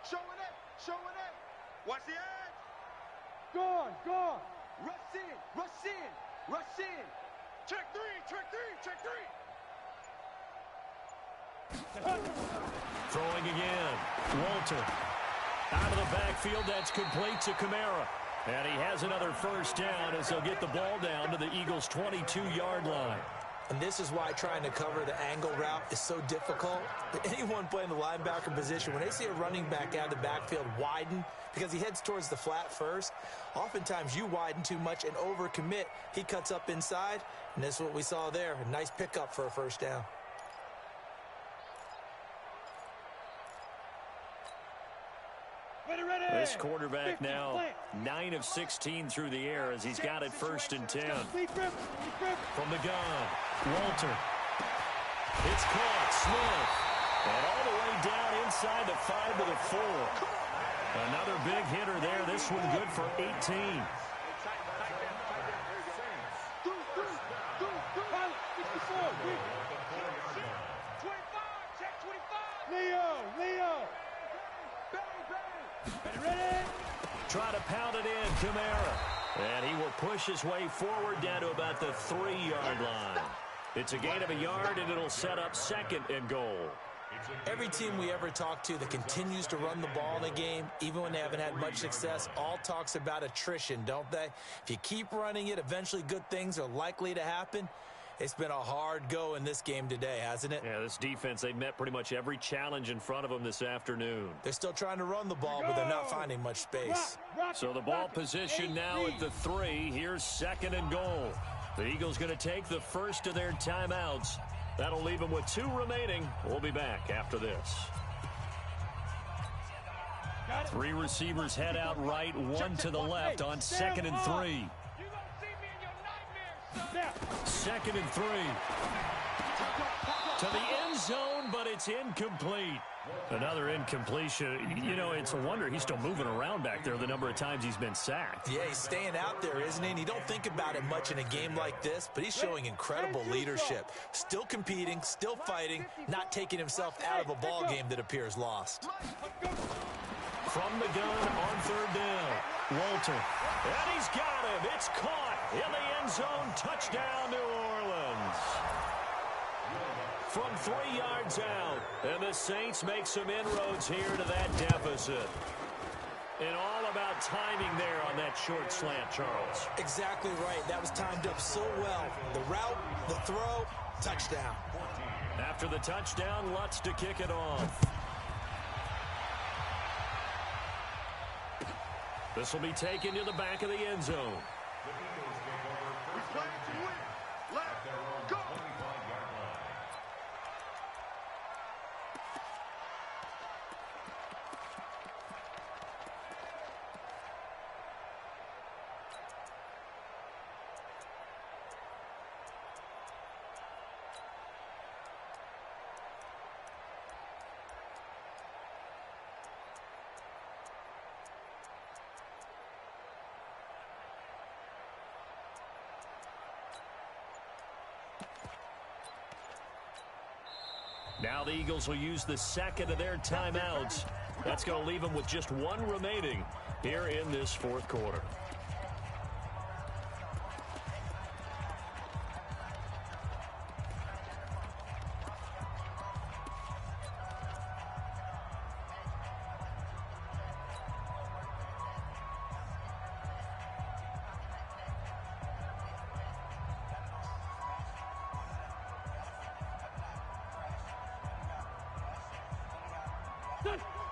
Show it in. Watch the edge. Gone. Rush in. Check three. Throwing again. Walter. Out of the backfield, that's complete to Kamara. And he has another 1st down as they'll get the ball down to the Eagles' 22-yard line. And this is why trying to cover the angle route is so difficult. Anyone playing the linebacker position, when they see a running back out of the backfield widen, because he heads towards the flat first, oftentimes you widen too much and overcommit. He cuts up inside, and this is what we saw there. A nice pickup for a 1st down. This quarterback now 9 of 16 through the air as he's got it 1st and 10. From the gun, Walter. It's caught, Smith. And all the way down inside the 5 to the 4. Another big hitter there. This one good for 18. Leo. Try to pound it in, Kamara. And he will push his way forward down to about the 3-yard line. It's a gain of a yard, and it'll set up 2nd and goal. Every team we ever talk to that continues to run the ball in a game, even when they haven't had much success, all talks about attrition, don't they? If you keep running it, eventually good things are likely to happen. It's been a hard go in this game today, hasn't it? Yeah, this defense, they met pretty much every challenge in front of them this afternoon. They're still trying to run the ball, but they're not finding much space. So the ball position now at the 3. Here's 2nd and goal. The Eagles going to take the first of their timeouts. That'll leave them with 2 remaining. We'll be back after this. 3 receivers head out right, 1 to the left on 2nd and 3. 2nd and 3. To the end zone, but it's incomplete. Another incompletion. You know, it's a wonder he's still moving around back there the number of times he's been sacked. Yeah, he's staying out there, isn't he? And you don't think about it much in a game like this, but he's showing incredible leadership. Still competing, still fighting, not taking himself out of a ball game that appears lost. From the gun on 3rd down. Walter. And he's got him. It's caught in the end zone. Touchdown, New Orleans. From 3 yards out. And the Saints make some inroads here to that deficit. And all about timing there on that short slant, Charles. Exactly right. That was timed up so well. The route, the throw, touchdown. After the touchdown, Lutz to kick it off. This will be taken to the back of the end zone. Now the Eagles will use the second of their timeouts. That's going to leave them with just one remaining here in this fourth quarter.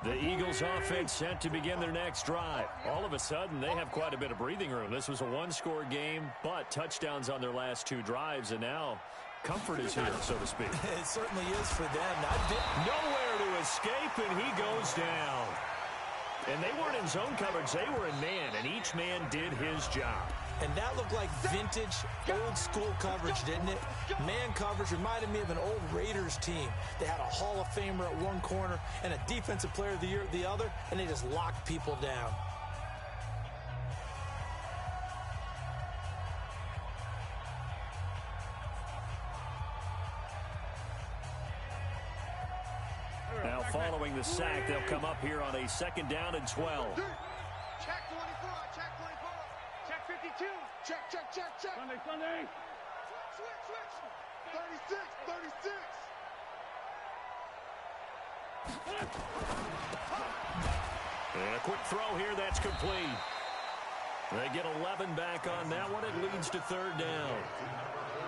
The Eagles offense set to begin their next drive. All of a sudden, they have quite a bit of breathing room. This was a one-score game, but touchdowns on their last two drives, and now comfort is here, so to speak. It certainly is for them. Nowhere to escape, and he goes down. And they weren't in zone coverage. They were in man, and each man did his job. And that looked like vintage, old-school coverage, didn't it? Man coverage reminded me of an old Raiders team. They had a Hall of Famer at one corner and a Defensive Player of the Year at the other, and they just locked people down. Now, following the sack, they'll come up here on a 2nd down and 12. Check 24, check 24, check 52, check, check, check, check. Sunday. Switch. 36. And a quick throw here, that's complete. They get 11 back on that one. It leads to 3rd down.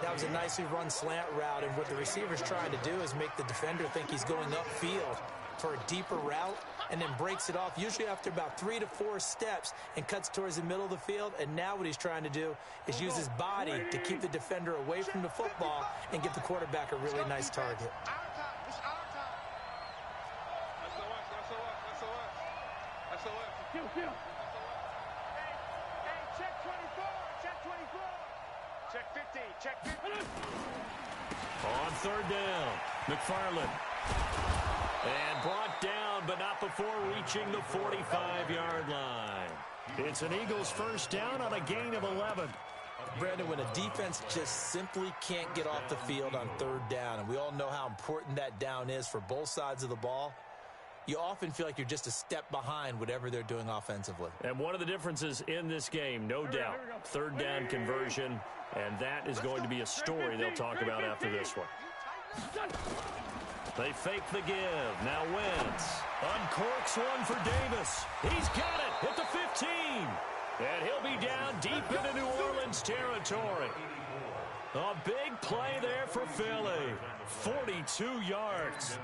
That was a nicely run slant route, and what the receiver's trying to do is make the defender think he's going upfield for a deeper route, and then breaks it off, usually after about 3 to 4 steps, and cuts towards the middle of the field. And now what he's trying to do is use his body to keep the defender away from the football and give the quarterback a really nice target. It's our time. SOS. Hey, check 24, check 24. Check 50, check 50. On 3rd down, McFarland. And brought down, but not before reaching the 45-yard line. It's an Eagles 1st down on a gain of 11. Brandon, when a defense just simply can't get off the field on 3rd down, and we all know how important that down is for both sides of the ball, you often feel like you're just a step behind whatever they're doing offensively. And one of the differences in this game, no doubt, 3rd down conversion, and that is going to be a story they'll talk about after this one. They fake the give. Now Wentz uncorks one for Davis. He's got it at the 15. And he'll be down deep into New Orleans territory. A big play there for Philly. 42 yards.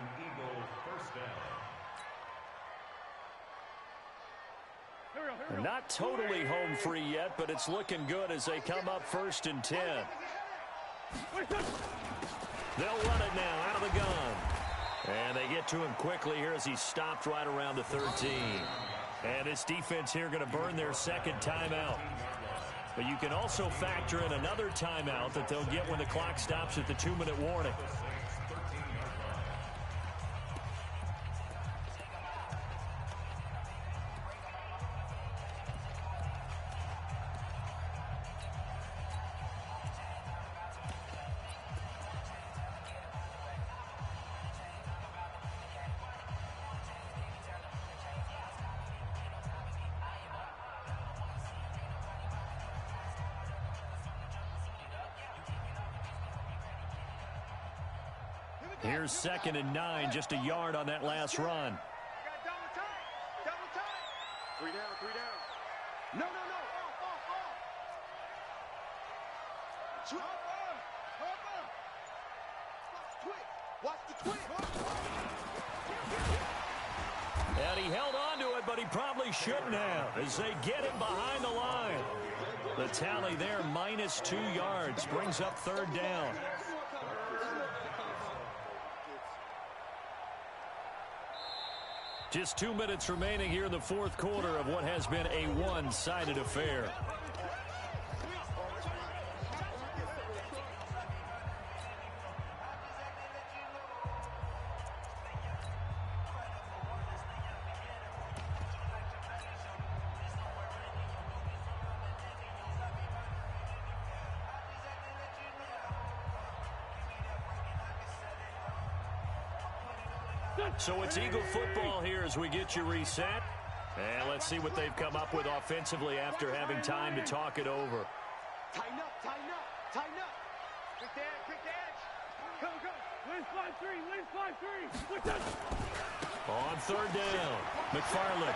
And not totally home free yet, but it's looking good as they come up 1st and 10. They'll run it now out of the gun. And they get to him quickly here as he's stopped right around the 13. And this defense here going to burn their 2nd timeout. But you can also factor in another timeout that they'll get when the clock stops at the 2-minute warning. Here's 2nd and 9, just a yard on that last run. Double time. 3 down. No. Watch the twist. And he held on to it, but he probably shouldn't have as they get him behind the line. The tally there, -2 yards, brings up 3rd down. Just 2 minutes remaining here in the 4th quarter of what has been a one-sided affair. So it's Eagle football here as we get you reset. And let's see what they've come up with offensively after having time to talk it over. Tighten up, tighten up, tighten up. Quick edge, quick edge. Go, go. Win 5-3, win 5-3. Win that. On third down, McFarland.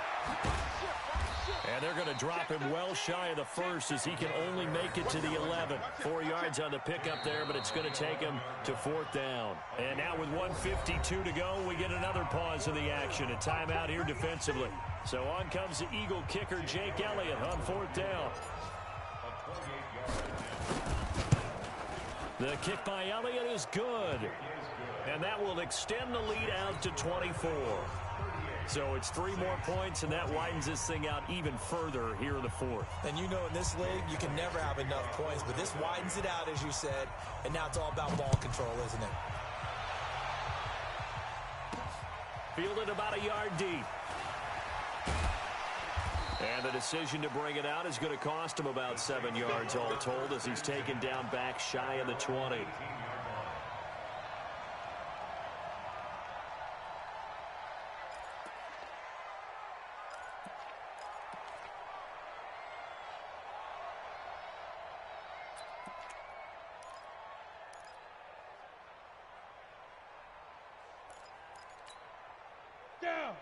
And they're going to drop him well shy of the first as he can only make it to the 11. 4 yards on the pickup there, but it's going to take him to fourth down. And now with 1:52 to go, we get another pause in the action. A timeout here defensively. So on comes the Eagle kicker, Jake Elliott, on fourth down. The kick by Elliott is good. And that will extend the lead out to 24. So it's 3 more points, and that widens this thing out even further here in the fourth. And you know in this league, you can never have enough points, but this widens it out, as you said, and now it's all about ball control, isn't it? Fielded about a yard deep. And the decision to bring it out is going to cost him about 7 yards all told as he's taken down back shy of the 20.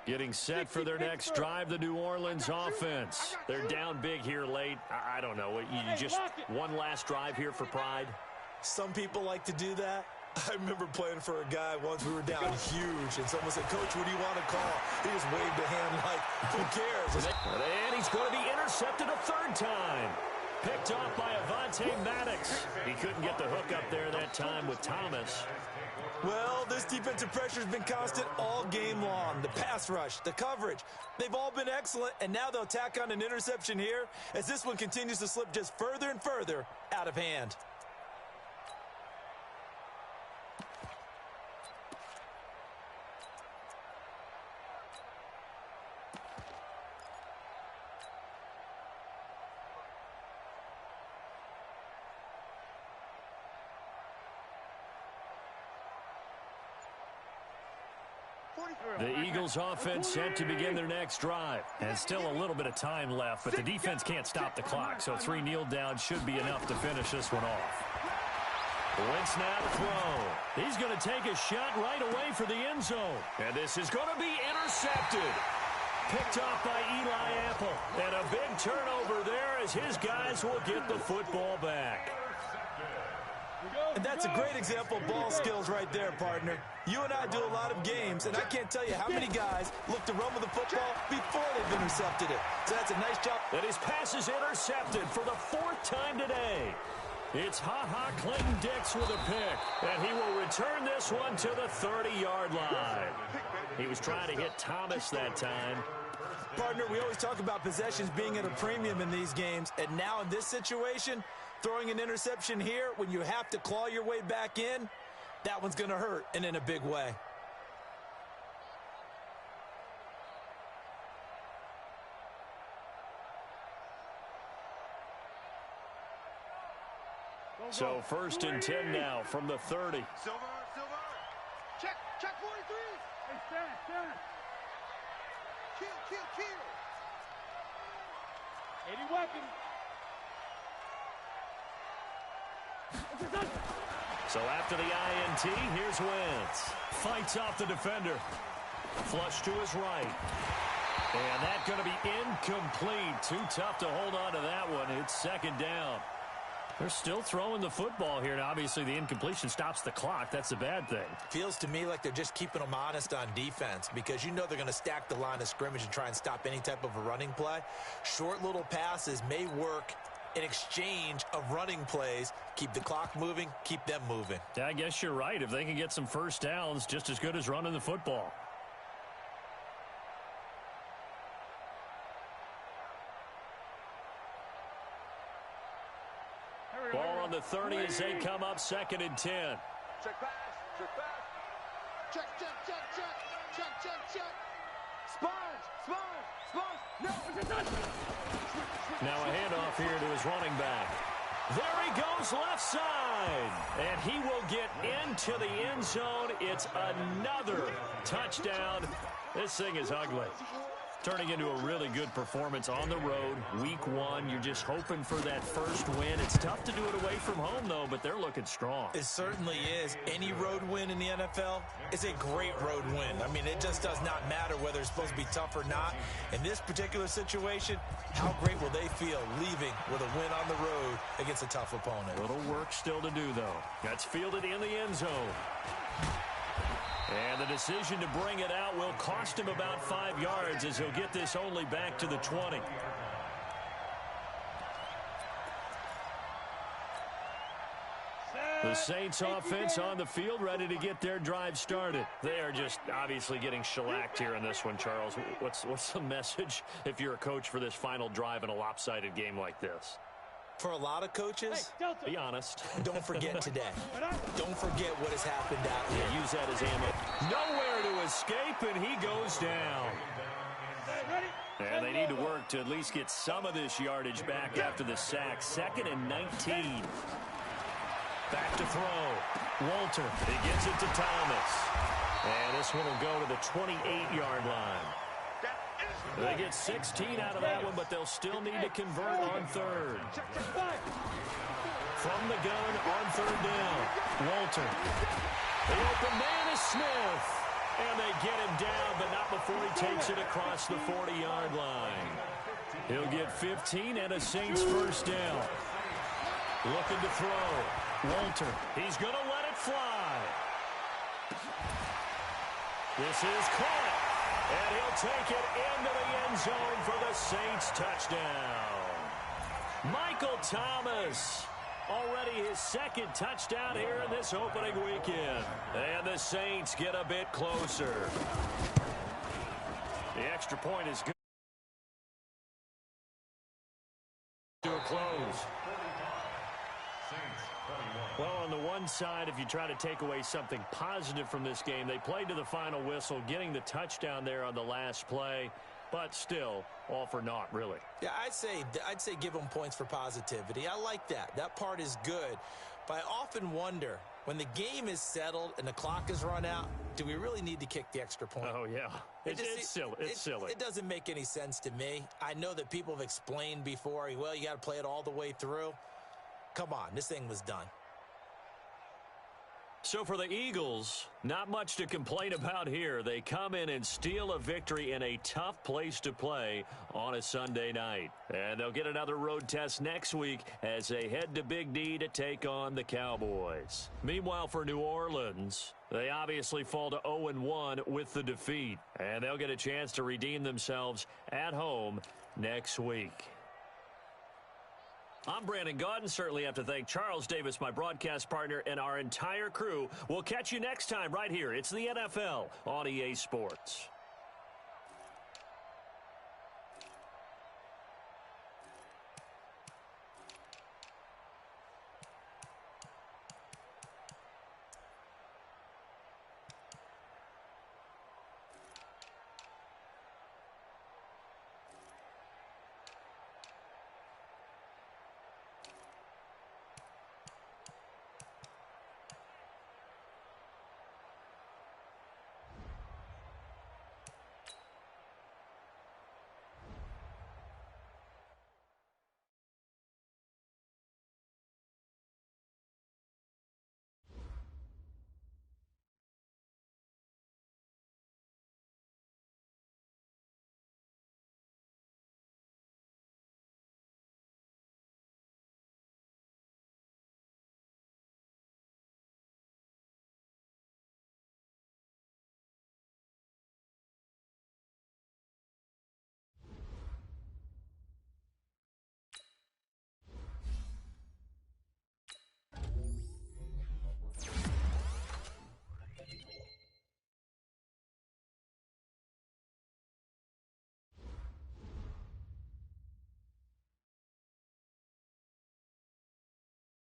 Getting set for their next drive, the New Orleans offense. They're down big here late. I don't know. You just one last drive here for pride? Some people like to do that. I remember playing for a guy once. We were down huge, and someone said, "Coach, what do you want to call?" He just waved a hand like, who cares? And he's going to be intercepted a third time. Picked off by Avonte Maddox. He couldn't get the hook up there that time with Thomas. Well, this defensive pressure has been constant all game long. The pass rush, the coverage, they've all been excellent, and now they'll tack on an interception here as this one continues to slip just further and further out of hand. The Eagles offense set to begin their next drive. And still a little bit of time left, but the defense can't stop the clock, so 3 kneel downs should be enough to finish this one off. Wentz now to throw. He's going to take a shot right away for the end zone. And this is going to be intercepted. Picked off by Eli Apple. And a big turnover there as his guys will get the football back. And that's a great example of ball skills right there, partner. You and I do a lot of games, and I can't tell you how many guys look to run with the football before they've intercepted it. So that's a nice job. And his pass is intercepted for the 4th time today. It's Ha-Ha Clinton-Dix with a pick, and he will return this one to the 30-yard line. He was trying to hit Thomas that time. Partner, we always talk about possessions being at a premium in these games, and now in this situation, throwing an interception here when you have to claw your way back in, that one's going to hurt, and in a big way. So 1st and 10 now from the 30. Silver. Check 43. Hey, stand. Kill. 80 weapons. So after the INT, here's Wentz. Fights off the defender. Flush to his right. And that's going to be incomplete. Too tough to hold on to that one. It's 2nd down. They're still throwing the football here. And obviously, the incompletion stops the clock. That's a bad thing. Feels to me like they're just keeping them honest on defense because you know they're going to stack the line of scrimmage and try and stop any type of a running play. Short little passes may work in exchange of running plays. Keep the clock moving, keep them moving. Yeah, I guess you're right. If they can get some first downs, just as good as running the football. Ball on the 30 as they come up 2nd and 10. Check pass. Check. Sponge. No, it's a touchdown. Now a handoff here to his running back. There he goes left side. And he will get into the end zone. It's another touchdown. This thing is ugly. Turning into a really good performance on the road. Week 1, you're just hoping for that first win. It's tough to do it away from home, though, but they're looking strong. It certainly is. Any road win in the NFL is a great road win. I mean, it just does not matter whether it's supposed to be tough or not. In this particular situation, how great will they feel leaving with a win on the road against a tough opponent? A little work still to do, though. That's fielded in the end zone. And the decision to bring it out will cost him about 5 yards as he'll get this only back to the 20. The Saints offense on the field, ready to get their drive started. They are just obviously getting shellacked here in this one, Charles. What's the message if you're a coach for this final drive in a lopsided game like this? For a lot of coaches, be honest. Don't forget today. Don't forget what has happened out here. Yeah, use that as ammo. Nowhere to escape, and he goes down. And they need to work to at least get some of this yardage back after the sack. 2nd and 19. Back to throw. Walter, he gets it to Thomas. And this one will go to the 28-yard line. They get 16 out of that one, but they'll still need to convert on 3rd. From the gun on 3rd down. Walter. The open man is Smith. And they get him down, but not before he takes it across the 40-yard line. He'll get 15 and a Saints first down. Looking to throw. Walter. He's going to let it fly. This is caught. And he'll take it into the end zone for the Saints touchdown. Michael Thomas, already his 2nd touchdown here in this opening weekend. And the Saints get a bit closer. The extra point is good to a close. Well, on the one side, if you try to take away something positive from this game, they played to the final whistle, getting the touchdown there on the last play, but still all for naught, really. Yeah, I'd say give them points for positivity. I like that. That part is good. But I often wonder, when the game is settled and the clock is run out, do we really need to kick the extra point? Oh, yeah. It's silly. It's silly. It doesn't make any sense to me. I know that people have explained before, well, you got to play it all the way through. Come on, this thing was done. So for the Eagles, not much to complain about here. They come in and steal a victory in a tough place to play on a Sunday night. And they'll get another road test next week as they head to Big D to take on the Cowboys. Meanwhile, for New Orleans, they obviously fall to 0-1 with the defeat. And they'll get a chance to redeem themselves at home next week. I'm Brandon Gaudin. Certainly have to thank Charles Davis, my broadcast partner, and our entire crew. We'll catch you next time right here. It's the NFL on EA Sports.